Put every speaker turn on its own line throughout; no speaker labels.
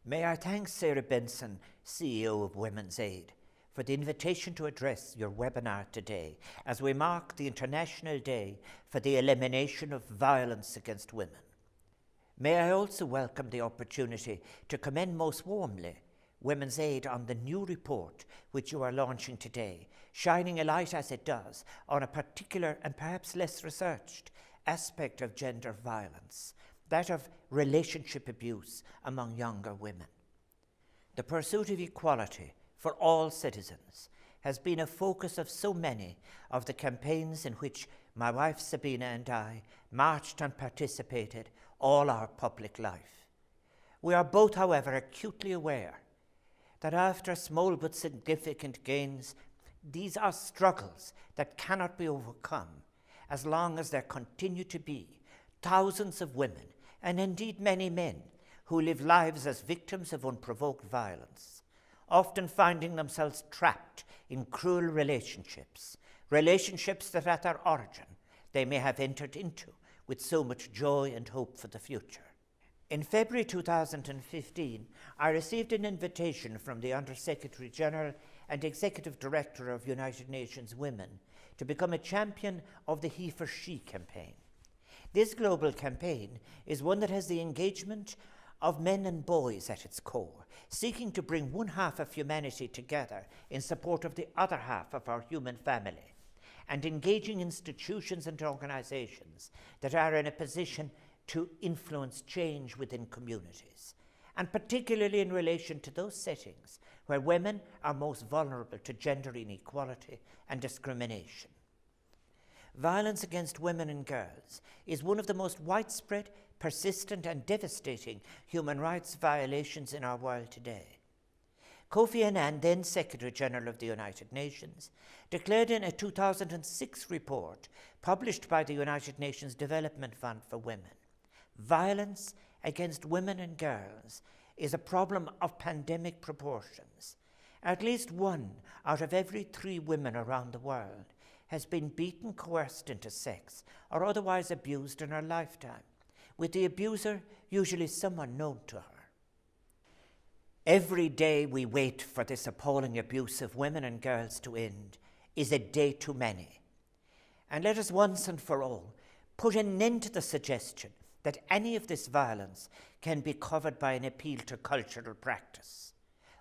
May I thank Sarah Benson, CEO of Women's Aid, for the invitation to address your webinar today as we mark the International Day for the Elimination of Violence Against Women. May I also welcome the opportunity to commend most warmly Women's Aid on the new report which you are launching today, shining a light as it does on a particular and perhaps less researched aspect of gender violence, that of relationship abuse among younger women. The pursuit of equality for all citizens has been a focus of so many of the campaigns in which my wife Sabina and I marched and participated all our public life. We are both, however, acutely aware that after small but significant gains, these are struggles that cannot be overcome as long as there continue to be thousands of women, and indeed many men, who live lives as victims of unprovoked violence, often finding themselves trapped in cruel relationships that at their origin they may have entered into with so much joy and hope for the future. In February 2015, I received an invitation from the Under-Secretary General and Executive Director of United Nations Women to become a champion of the He for She campaign. This global campaign is one that has the engagement of men and boys at its core, seeking to bring one half of humanity together in support of the other half of our human family, and engaging institutions and organizations that are in a position to influence change within communities, and particularly in relation to those settings where women are most vulnerable to gender inequality and discrimination. Violence against women and girls is one of the most widespread, persistent and devastating human rights violations in our world today. Kofi Annan, then Secretary General of the United Nations, declared in a 2006 report published by the United Nations Development Fund for Women, violence against women and girls is a problem of pandemic proportions. At least 1 out of every 3 women around the world has been beaten, coerced into sex, or otherwise abused in her lifetime, with the abuser usually someone known to her. Every day we wait for this appalling abuse of women and girls to end is a day too many. And let us once and for all put an end to the suggestion that any of this violence can be covered by an appeal to cultural practice.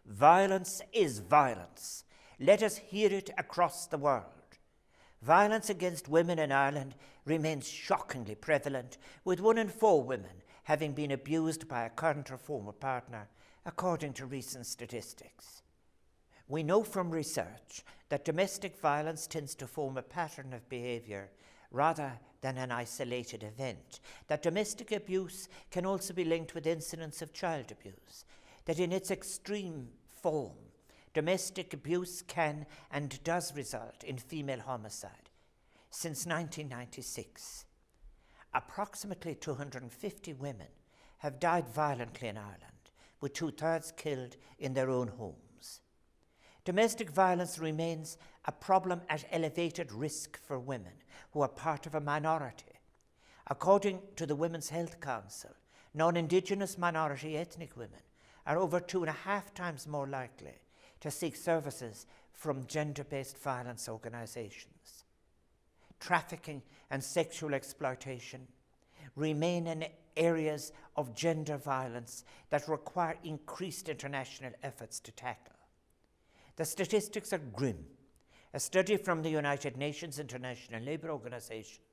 Violence is violence. Let us hear it across the world. Violence against women in Ireland remains shockingly prevalent, with 1 in 4 women having been abused by a current or former partner, according to recent statistics. We know from research that domestic violence tends to form a pattern of behavior rather than an isolated event, that domestic abuse can also be linked with incidents of child abuse, that in its extreme form, domestic abuse can and does result in female homicide. Since 1996, approximately 250 women have died violently in Ireland, with 2/3 killed in their own homes. Domestic violence remains a problem at elevated risk for women who are part of a minority. According to the Women's Health Council, non-Indigenous minority ethnic women are over 2.5 times more likely to seek services from gender-based violence organizations. Trafficking and sexual exploitation remain in areas of gender violence that require increased international efforts to tackle. The statistics are grim. A study from the United Nations International Labour Organization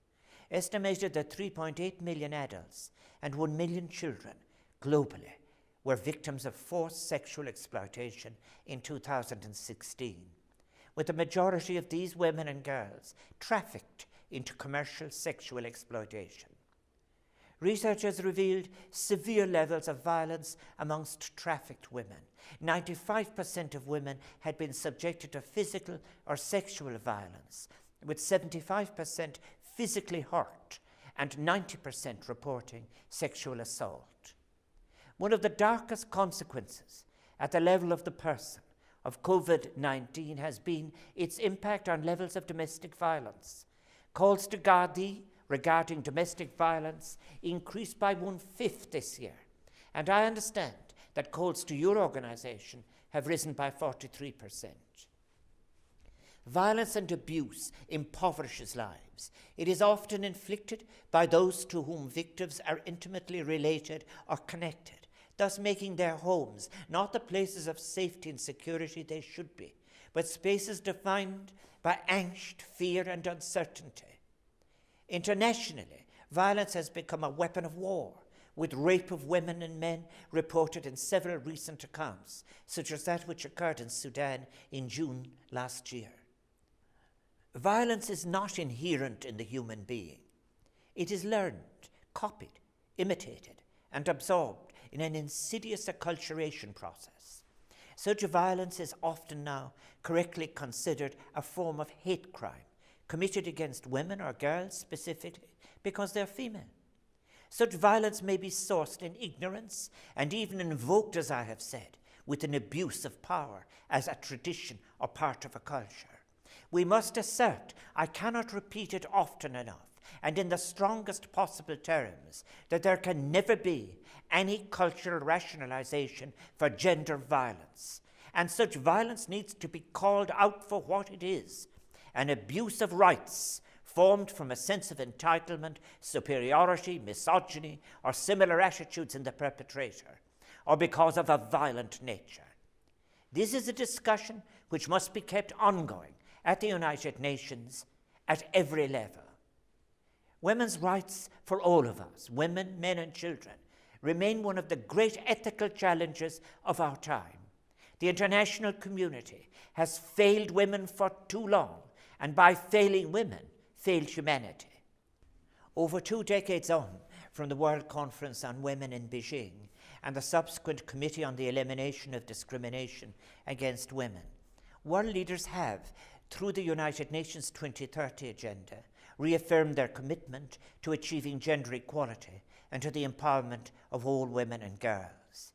estimated that 3.8 million adults and 1 million children globally were victims of forced sexual exploitation in 2016, with the majority of these women and girls trafficked into commercial sexual exploitation. Research has revealed severe levels of violence amongst trafficked women. 95% of women had been subjected to physical or sexual violence, with 75% physically hurt and 90% reporting sexual assault. One of the darkest consequences at the level of the person of COVID-19 has been its impact on levels of domestic violence. Calls to Gardaí regarding domestic violence increased by 1/5 this year, and I understand that calls to your organisation have risen by 43%. Violence and abuse impoverishes lives. It is often inflicted by those to whom victims are intimately related or connected, thus making their homes not the places of safety and security they should be, but spaces defined by angst, fear, and uncertainty. Internationally, violence has become a weapon of war, with rape of women and men reported in several recent accounts, such as that which occurred in Sudan in June last year. Violence is not inherent in the human being. It is learned, copied, imitated, and absorbed in an insidious acculturation process. Such violence is often now correctly considered a form of hate crime committed against women or girls specifically because they're female. Such violence may be sourced in ignorance and even invoked, as I have said, with an abuse of power as a tradition or part of a culture. We must assert, I cannot repeat it often enough, and in the strongest possible terms, that there can never be any cultural rationalization for gender violence. And such violence needs to be called out for what it is, an abuse of rights formed from a sense of entitlement, superiority, misogyny, or similar attitudes in the perpetrator, or because of a violent nature. This is a discussion which must be kept ongoing at the United Nations at every level. Women's rights for all of us, women, men, and children, remain one of the great ethical challenges of our time. The international community has failed women for too long, and by failing women, failed humanity. Over 2 decades on from the World Conference on Women in Beijing and the subsequent Committee on the Elimination of Discrimination Against Women, world leaders have, through the United Nations 2030 Agenda, reaffirmed their commitment to achieving gender equality and to the empowerment of all women and girls.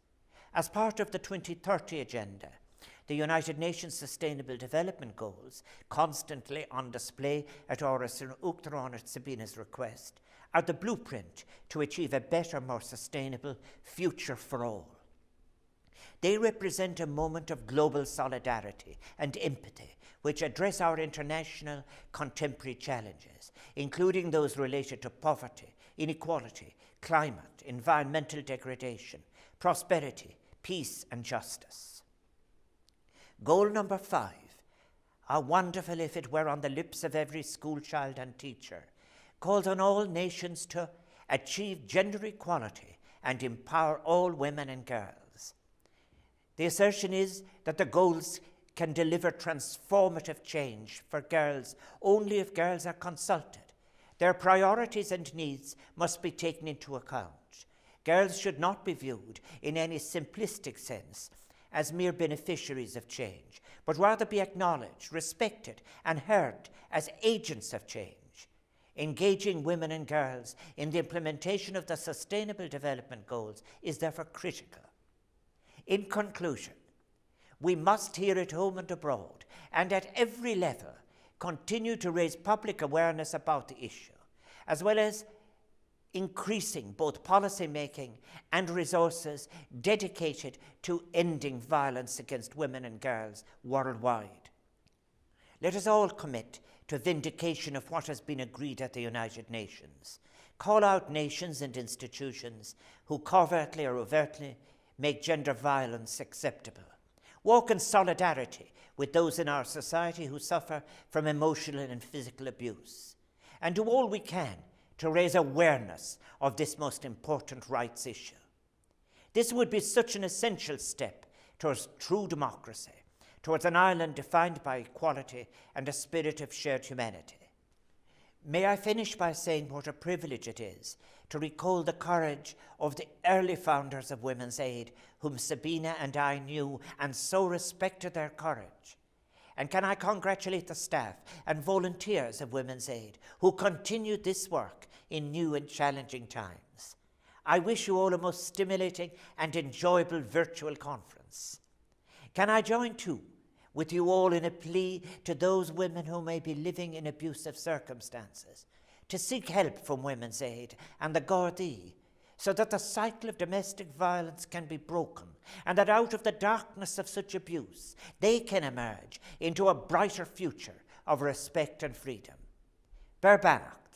As part of the 2030 Agenda, the United Nations Sustainable Development Goals, constantly on display at Oris and Uachtaráin at Sabina's request, are the blueprint to achieve a better, more sustainable future for all. They represent a moment of global solidarity and empathy, which address our international contemporary challenges, including those related to poverty, inequality, climate, environmental degradation, prosperity, peace, and justice. Goal number 5, how wonderful if it were on the lips of every schoolchild and teacher, calls on all nations to achieve gender equality and empower all women and girls. The assertion is that the goals can deliver transformative change for girls only if girls are consulted. Their priorities and needs must be taken into account. Girls should not be viewed in any simplistic sense as mere beneficiaries of change, but rather be acknowledged, respected, and heard as agents of change. Engaging women and girls in the implementation of the Sustainable Development Goals is therefore critical. In conclusion, we must here at home and abroad, and at every level, continue to raise public awareness about the issue, as well as increasing both policy making and resources dedicated to ending violence against women and girls worldwide. Let us all commit to vindication of what has been agreed at the United Nations. Call out nations and institutions who covertly or overtly make gender violence acceptable. Walk in solidarity with those in our society who suffer from emotional and physical abuse, and do all we can to raise awareness of this most important rights issue. This would be such an essential step towards true democracy, towards an Ireland defined by equality and a spirit of shared humanity. May I finish by saying what a privilege it is to recall the courage of the early founders of Women's Aid, whom Sabina and I knew and so respected their courage. And can I congratulate the staff and volunteers of Women's Aid who continued this work in new and challenging times. I wish you all a most stimulating and enjoyable virtual conference. Can I join too with you all in a plea to those women who may be living in abusive circumstances to seek help from Women's Aid and the Gardaí, so that the cycle of domestic violence can be broken, and that out of the darkness of such abuse, they can emerge into a brighter future of respect and freedom. Beir Beannacht,